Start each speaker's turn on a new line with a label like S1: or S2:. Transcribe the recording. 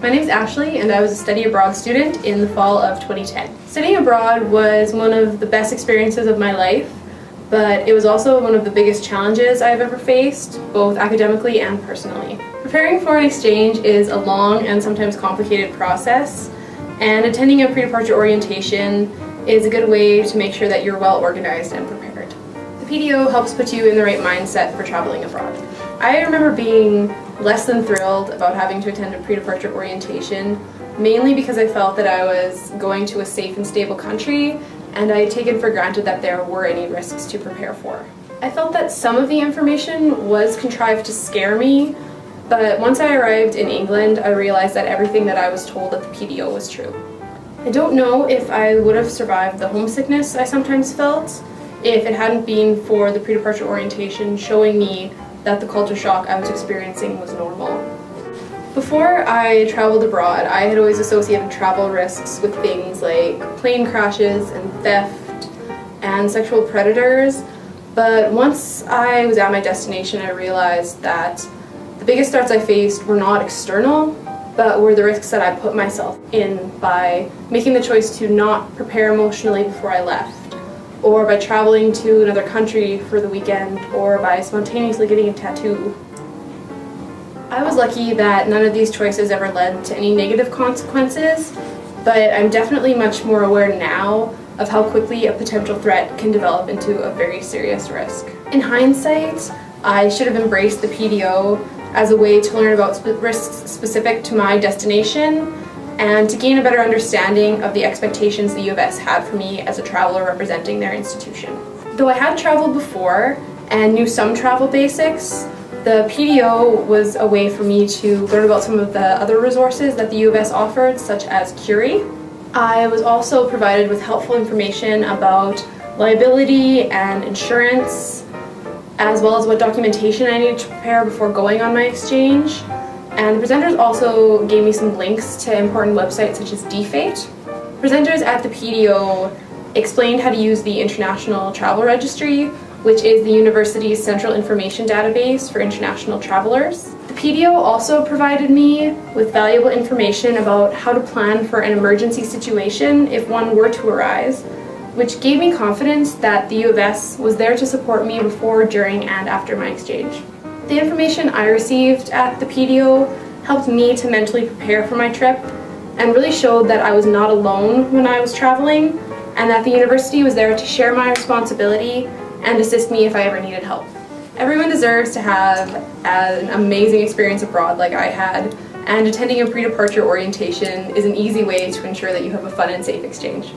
S1: My name is Ashley and I was a study abroad student in the fall of 2010. Studying abroad was one of the best experiences of my life, but it was also one of the biggest challenges I've ever faced, both academically and personally. Preparing for an exchange is a long and sometimes complicated process, and attending a pre-departure orientation is a good way to make sure that you're well organized and prepared. The PDO helps put you in the right mindset for traveling abroad. I remember being less than thrilled about having to attend a pre-departure orientation, mainly because I felt that I was going to a safe and stable country, and I had taken for granted that there were any risks to prepare for. I felt that some of the information was contrived to scare me, but once I arrived in England, I realized that everything that I was told at the PDO was true. I don't know if I would have survived the homesickness I sometimes felt if it hadn't been for the pre-departure orientation showing me that the culture shock I was experiencing was normal. Before I traveled abroad, I had always associated travel risks with things like plane crashes and theft and sexual predators, but once I was at my destination, I realized that the biggest threats I faced were not external, but were the risks that I put myself in by making the choice to not prepare emotionally before I left, or by traveling to another country for the weekend, or by spontaneously getting a tattoo. I was lucky that none of these choices ever led to any negative consequences, but I'm definitely much more aware now of how quickly a potential threat can develop into a very serious risk. In hindsight, I should have embraced the PDO as a way to learn about risks specific to my destination and to gain a better understanding of the expectations the U of S had for me as a traveler representing their institution. Though I had traveled before and knew some travel basics, the PDO was a way for me to learn about some of the other resources that the U of S offered, such as Curie. I was also provided with helpful information about liability and insurance, as well as what documentation I needed to prepare before going on my exchange. And the presenters also gave me some links to important websites such as DFATE. Presenters at the PDO explained how to use the International Travel Registry, which is the university's central information database for international travelers. The PDO also provided me with valuable information about how to plan for an emergency situation if one were to arise, which gave me confidence that the U of S was there to support me before, during, and after my exchange. The information I received at the PDO helped me to mentally prepare for my trip and really showed that I was not alone when I was traveling and that the university was there to share my responsibility and assist me if I ever needed help. Everyone deserves to have an amazing experience abroad like I had, and attending a pre-departure orientation is an easy way to ensure that you have a fun and safe exchange.